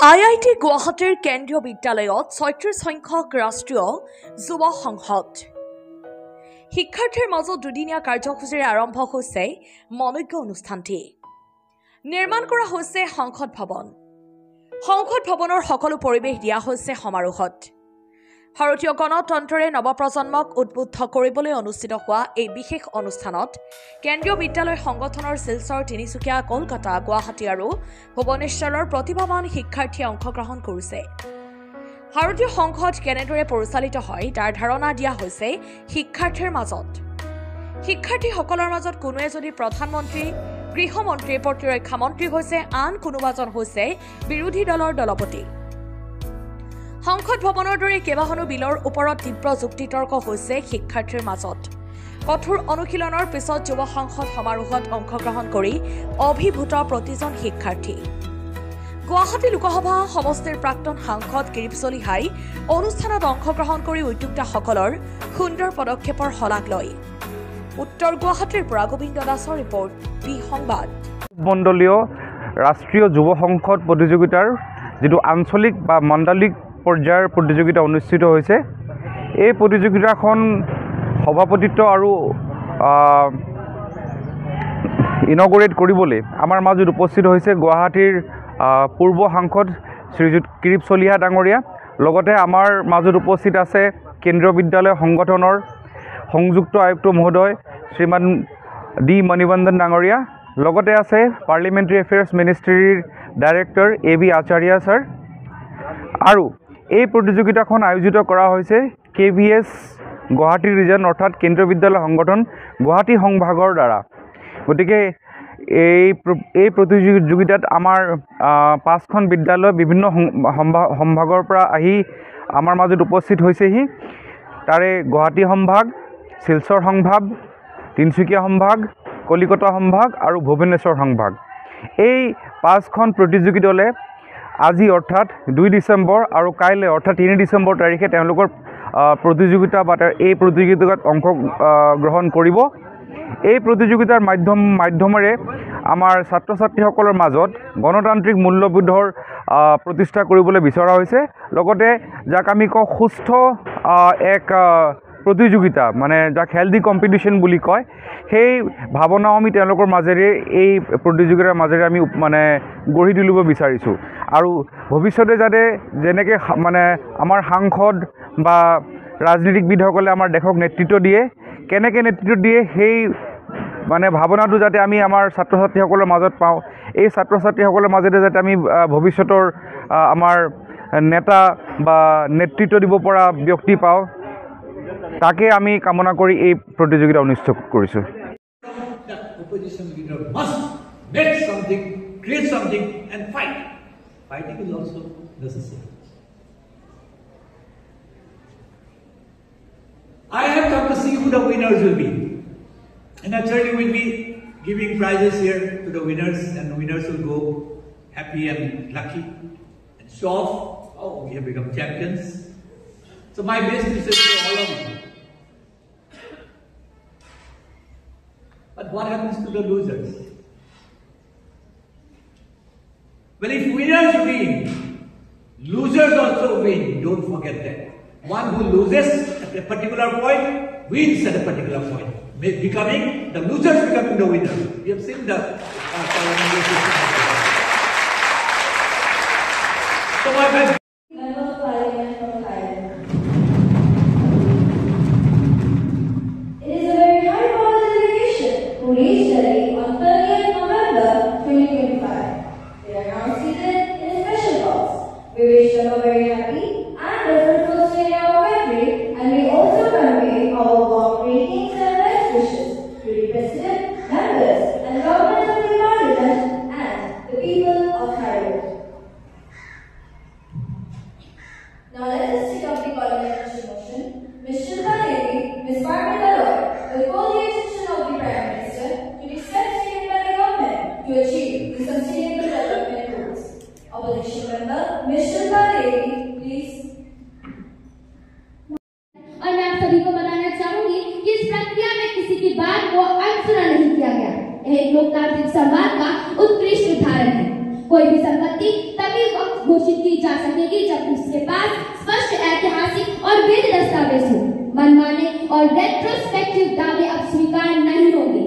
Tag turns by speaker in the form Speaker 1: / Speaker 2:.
Speaker 1: IIT গুৱাহাটীৰ কেন্দ্ৰীয় বিদ্যালয়ত ৩৬ সংখ্যক ৰাষ্ট্ৰীয় যুৱ সংসদ শিক্ষাৰ্থীৰ মাজত দুদিনীয়া কাৰ্যসূচীৰে আৰম্ভ হৈছে মনোজ্ঞ অনুষ্ঠানটি। নিৰ্মাণ কৰা হৈছে সংসদ ভৱন। সংসদ ভৱনৰ সকলো পৰিৱেশ দিয়া হৈছে সমাৰোহত। ভাৰতীয় গণতন্ত্ৰৰে নৱপ্ৰজন্মক উদ্বুদ্ধ কৰিবলৈ অনুষ্ঠিত হোৱা এই বিশেষ অনুষ্ঠানত কেন্দ্ৰীয় বিদ্যালয় সংগঠনৰ শিলচৰ, তিনিচুকীয়া, কলকাতা, গুৱাহাটী আৰু ভুৱনেশ্বৰৰ প্ৰতিভাৱান শিক্ষাৰ্থীয়ে অংশগ্ৰহণ কৰিছে। ভাৰতীয় সংসদ কেনেদৰে পৰিচালিত হয় তাৰ ধাৰণা দিয়া হৈছে শিক্ষাৰ্থীৰ মাজত। শিক্ষাৰ্থীসকলৰ মাজত কোনোৱে যদি প্ৰধানমন্ত্ৰী, গৃহমন্ত্ৰী, প্ৰতিৰক্ষা মন্ত্ৰী হৈছে, আন কোনোবাজন হৈছে বিৰোধী দলৰ দলপতি। সংসদ ভৱনৰ দৰে কেইবাখনো বিলৰ ওপৰত তীব্ৰ যুক্তিতৰ্ক হৈছে শিক্ষাৰ্থীৰ মাজত। কঠোৰ অনুশীলনৰ পিছত যুৱ সংসদ সমাৰোহত অংশগ্ৰহণ কৰি অভিভূত প্ৰতিজন শিক্ষাৰ্থী। গুৱাহাটী লোকসভা সমষ্টিৰ প্ৰাক্তন সাংসদ কিৰীপ চলিহাই অনুষ্ঠানত অংশগ্ৰহণ কৰি উদ্যোক্তাসকলৰ সুন্দৰ পদক্ষেপৰ শলাগ লয়। উত্তৰ গুৱাহাটীৰ পৰা গোবিন্দ দাসৰ ৰিপৰ্ট, বি সংবাদ।
Speaker 2: মণ্ডলীয় ৰাষ্ট্ৰীয় যুৱ সংসদ প্ৰতিযোগিতাৰ যিটো আঞ্চলিক বা মণ্ডলিক পৰ্যায়ৰ প্ৰতিযোগিতা অনুষ্ঠিত হৈছে। এই প্ৰতিযোগিতাখন সভাপতিত্ব আৰু ইনগৰেট কৰিবলৈ আমাৰ মাজত উপস্থিত হৈছে গুৱাহাটীৰ পূৰ্ব সাংসদ শ্ৰীযুত কিৰীপ চলিহা ডাঙৰীয়া। লগতে আমাৰ মাজত উপস্থিত আছে কেন্দ্ৰীয় বিদ্যালয় সংগঠনৰ সংযুক্ত আয়ুক্ত মহোদয় শ্ৰীমান ডি মণিবন্দন ডাঙৰীয়া। লগতে আছে parliamentary affairs মিনিষ্ট্ৰীৰ director A B Acharya sir. আৰু এই প্ৰতিযোগিতাখন আয়োজিত কৰা হৈছে KVS গুৱাহাটী ৰিজন অৰ্থাৎ কেন্দ্ৰীয় বিদ্যালয় সংগঠন গুৱাহাটী সংভাগৰ দ্বাৰা। গতিকে এই প্ৰতিযোগিতাত আমাৰ 5খন বিদ্যালয় বিভিন্ন সম্ভাগৰ পৰা আহি আমাৰ মাজত উপস্থিত হৈছেহি। তাৰে গুৱাহাটী সম্ভাগ, শিলচৰ সম্ভাগ, তিনিচুকীয়া সম্ভাগ, কলিকতা সম্ভাগ আৰু ভুৱনেশ্বৰ সম্ভাগ। এই 5খন প্ৰতিযোগী দলে আজি অৰ্থাৎ 2 ডিচেম্বৰ আৰু কাইলৈ অৰ্থাৎ 3 ডিচেম্বৰ তাৰিখে তেওঁলোকৰ প্ৰতিযোগিতা বা এই প্ৰতিযোগিতাত অংশগ্ৰহণ কৰিব। এই প্ৰতিযোগিতাৰ মাধ্যমেৰে আমাৰ ছাত্ৰ ছাত্ৰীসকলৰ মাজত গণতান্ত্ৰিক মূল্যবোধৰ প্ৰতিষ্ঠা কৰিবলৈ বিচৰা হৈছে। লগতে যাক আমি কওঁ সুস্থ এক প্ৰতিযোগিতা, মানে যাক হেল্ডি কম্পিটিশ্যন বুলি কয়, সেই ভাৱনাও আমি তেওঁলোকৰ মাজেৰে এই প্ৰতিযোগিতাৰ মাজেৰে আমি গঢ়ি তুলিব বিচাৰিছোঁ। আৰু ভৱিষ্যতে যাতে যেনেকৈ আমাৰ সাংসদ বা ৰাজনীতিকবিদসকলে আমাৰ দেশক নেতৃত্ব দিয়ে, কেনেকৈ নেতৃত্ব দিয়ে সেই ভাৱনাটো যাতে আমি আমাৰ ছাত্ৰ ছাত্ৰীসকলৰ মাজত পাওঁ। এই ছাত্ৰ ছাত্ৰীসকলৰ মাজতে যাতে আমি ভৱিষ্যতৰ আমাৰ নেতা বা নেতৃত্ব দিব পৰা ব্যক্তি পাওঁ, তাকে আমি কামনা কৰি এই প্ৰতিযোগিতা অনুষ্ঠিত কৰিছোঁ।
Speaker 3: Opposition leader must make something, create something and fight. Fighting is also necessary. I have come to see who the winners will be. And naturally we'll be giving prizes here to the winners, and the winners will go happy and lucky and show off, oh, we have become champions. So my best wishes to all of you. But what happens to the losers? Well, if winners win, losers also win. Don't forget that. One who loses at a particular point wins at a particular point, the losers becoming the winners. We have seen the so my friend.
Speaker 4: We wish them a very happy and blissful stay in our country, and we also convey our warm greetings and best wishes to the President, members, and government of the Parliament and the people of Hyderabad. Now let us take up the parliamentary motion. Ms. Shilpa Devi, Ms. Parmita Roy, will call the attention of the Prime Minister to the steps taken by the government to achieve the sustainable development goals. Opposition member Ms. Shilpa Devi, please.
Speaker 5: और मैं आप सभी को बताना चाहूंगी कि इस प्रक्रिया में किसी की बात को अनसुना नहीं किया गया। यह लोकतांत्रिक संवाद का उत्कृष्ट उदाहरण है। कोई भी संपत्ति तभी वक्त घोषित की जा सकेगी जब उसके पास स्पष्ट ऐतिहासिक और वैध दस्तावेज हो। मनमाने और रेट्रोस्पेक्टिव दावे अब स्वीकार नहीं होंगे।